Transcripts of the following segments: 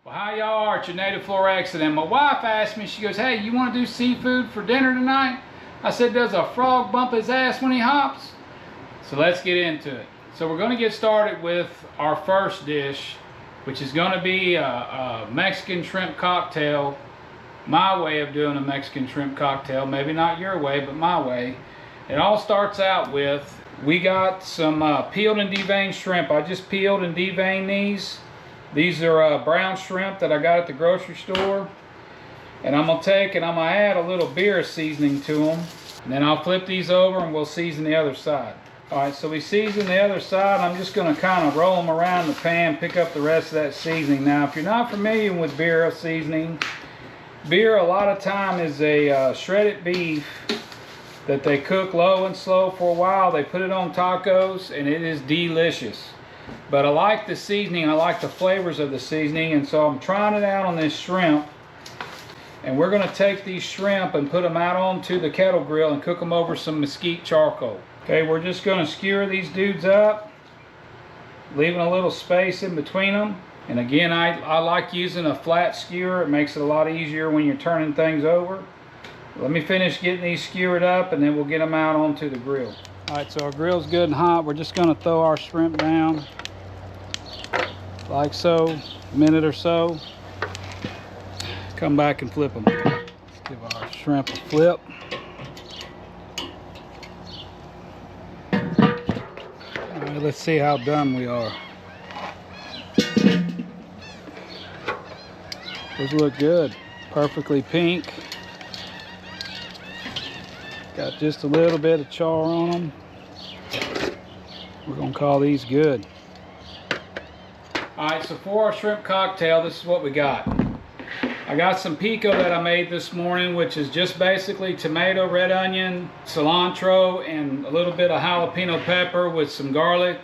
Well, how y'all are? It's your native Flor-xan. And my wife asked me, she goes, hey, you want to do seafood for dinner tonight? I said, does a frog bump his ass when he hops? So let's get into it. So we're going to get started with our first dish, which is going to be a Mexican shrimp cocktail. My way of doing a Mexican shrimp cocktail, maybe not your way, but my way. It all starts out with, we got some peeled and deveined shrimp. I just peeled and deveined these. These are brown shrimp that I got at the grocery store. And I'm going to take and I'm going to add a little beer seasoning to them. And then I'll flip these over and we'll season the other side. Alright, so we season the other side. I'm just going to kind of roll them around the pan, pick up the rest of that seasoning. Now, if you're not familiar with beer seasoning, beer a lot of time is a shredded beef that they cook low and slow for a while. They put it on tacos and it is delicious. But I like the seasoning, I like the flavors of the seasoning, and so I'm trying it out on this shrimp. And we're going to take these shrimp and put them out onto the kettle grill and cook them over some mesquite charcoal. Okay, we're just going to skewer these dudes up, leaving a little space in between them. And again, I like using a flat skewer. It makes it a lot easier when you're turning things over. Let me finish getting these skewered up and then we'll get them out onto the grill. Alright, so our grill's good and hot. We're just going to throw our shrimp down like so, a minute or so. Come back and flip them. Let's give our shrimp a flip. Alright, let's see how done we are. Those look good. Perfectly pink. Got just a little bit of char on them. We're going to call these good. Alright, so for our shrimp cocktail, this is what we got. I got some pico that I made this morning, which is just basically tomato, red onion, cilantro, and a little bit of jalapeno pepper with some garlic,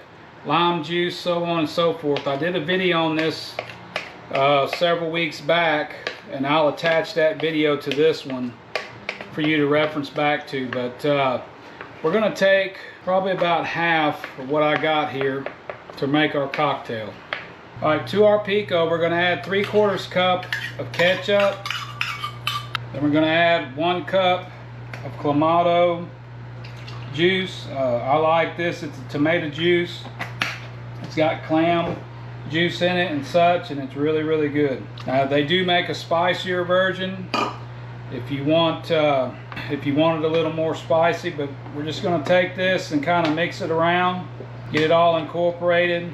lime juice, so on and so forth. I did a video on this several weeks back, and I'll attach that video to this one for you to reference back to. But we're going to take probably about half of what I got here to make our cocktail. Alright, to our pico we're going to add 3/4 cup of ketchup. Then we're going to add 1 cup of clamato juice. I like this, it's a tomato juice. It's got clam juice in it and such, and it's really, really good. Now they do make a spicier version if you want it a little more spicy, but we're just going to take this and kind of mix it around, get it all incorporated.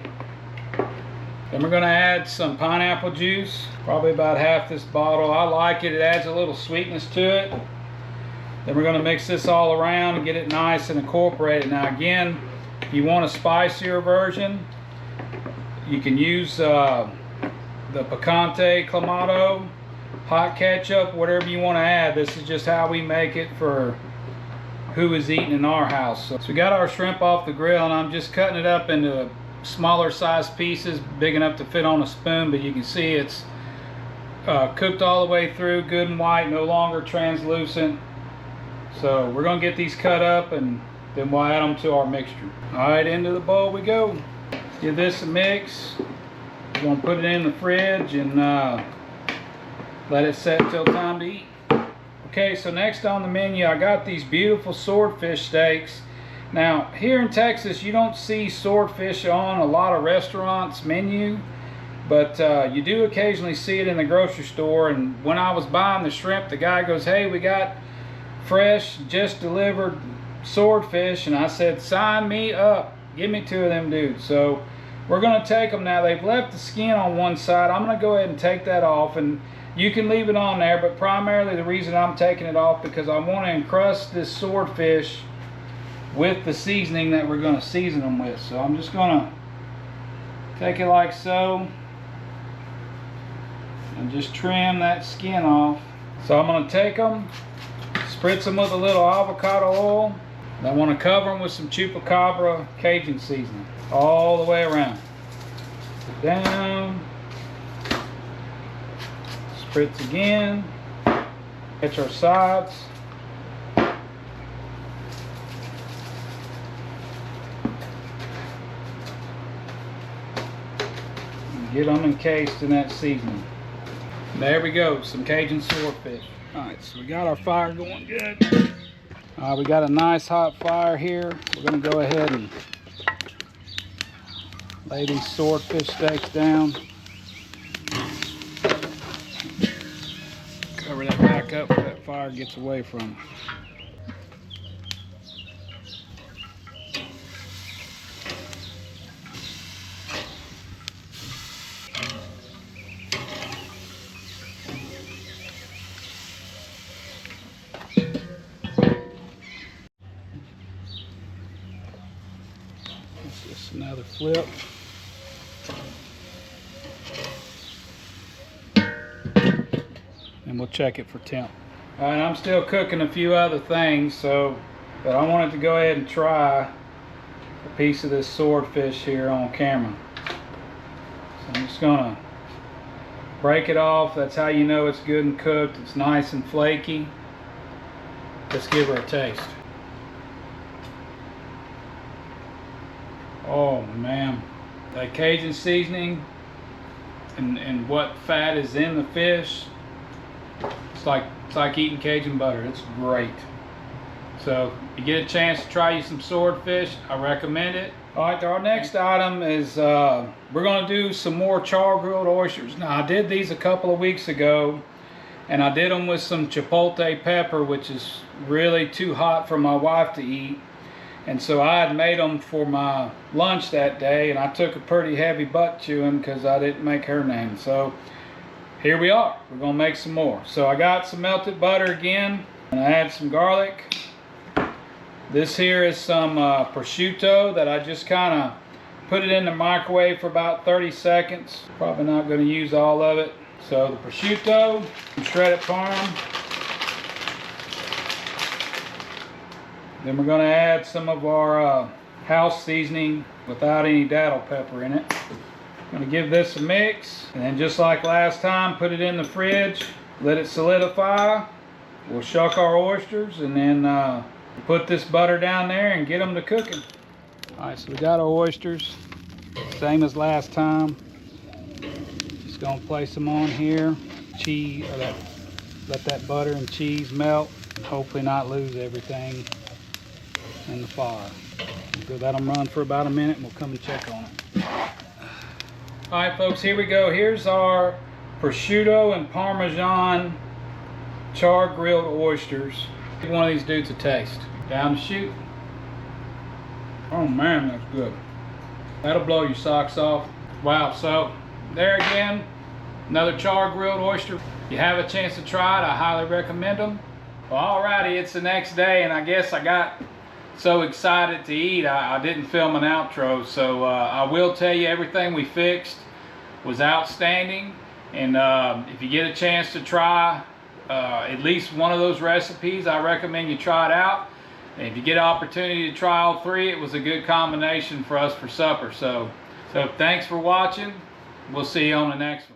Then we're going to add some pineapple juice, probably about half this bottle. I like it, it adds a little sweetness to it. Then we're going to mix this all around and get it nice and incorporated. Now again, if you want a spicier version, you can use the picante clamato, hot ketchup, whatever you want to add. This is just how we make it for who is eating in our house. So we got our shrimp off the grill and I'm just cutting it up into smaller size pieces, big enough to fit on a spoon, but you can see it's cooked all the way through, good and white, no longer translucent. So we're going to get these cut up and then we'll add them to our mixture. Alright, into the bowl we go. Give this a mix. We're going to put it in the fridge and let it set till time to eat. Okay, so next on the menu I got these beautiful swordfish steaks. Now here in Texas you don't see swordfish on a lot of restaurants menu, but you do occasionally see it in the grocery store. And when I was buying the shrimp, the guy goes, hey, we got fresh just delivered swordfish, and I said, sign me up, give me 2 of them dudes. So we're going to take them now. They've left the skin on one side. I'm going to go ahead and take that off, and you can leave it on there, but primarily the reason I'm taking it off because I want to encrust this swordfish with the seasoning that we're going to season them with. So I'm just going to take it like so and just trim that skin off. So I'm going to take them, spritz them with a little avocado oil, and I want to cover them with some chupacabra Cajun seasoning all the way around. Down, spritz again, catch our sides. Get them encased in that seasoning. There we go, some Cajun swordfish. All right, so we got our fire going good. We got a nice hot fire here. We're gonna go ahead and lay these swordfish steaks down. Cover that back up so that fire gets away from it. Just another flip. And we'll check it for temp. All right, I'm still cooking a few other things, but I wanted to go ahead and try a piece of this swordfish here on camera. So I'm just gonna break it off. That's how you know it's good and cooked. It's nice and flaky. Let's give her a taste. Oh man, that Cajun seasoning and what fat is in the fish, it's like eating Cajun butter. It's great. So if you get a chance to try you some swordfish, I recommend it. All right, our next item is we're going to do some more char grilled oysters. Now I did these a couple of weeks ago, and I did them with some chipotle pepper, which is really too hot for my wife to eat. And so I had made them for my lunch that day, and I took a pretty heavy butt chewing because I didn't make her name. So here we are. We're gonna make some more. So I got some melted butter again, and I had some garlic. This here is some prosciutto that I just kind of put it in the microwave for about 30 seconds. Probably not gonna use all of it. So the prosciutto, some shredded parm. Then we're going to add some of our house seasoning without any daddle pepper in it. Going to give this a mix, and then just like last time, put it in the fridge, let it solidify. We'll shuck our oysters, and then put this butter down there and get them to cooking. All right, so we got our oysters, same as last time. Just going to place them on here. Cheese, or let that butter and cheese melt. Hopefully not lose everything in the fire. We'll let them run for about a minute and we'll come and check on it. All right folks, here we go. Here's our prosciutto and Parmesan char grilled oysters. Give one of these dudes a taste. Down the chute. Oh man, that's good. That'll blow your socks off. Wow, so there again, another char grilled oyster. If you have a chance to try it, I highly recommend them. Well, alrighty, it's the next day, and I guess I got so excited to eat I didn't film an outro, so I will tell you everything we fixed was outstanding. And if you get a chance to try at least one of those recipes, I recommend you try it out. And if you get an opportunity to try all three, it was a good combination for us for supper. So thanks for watching. We'll see you on the next one.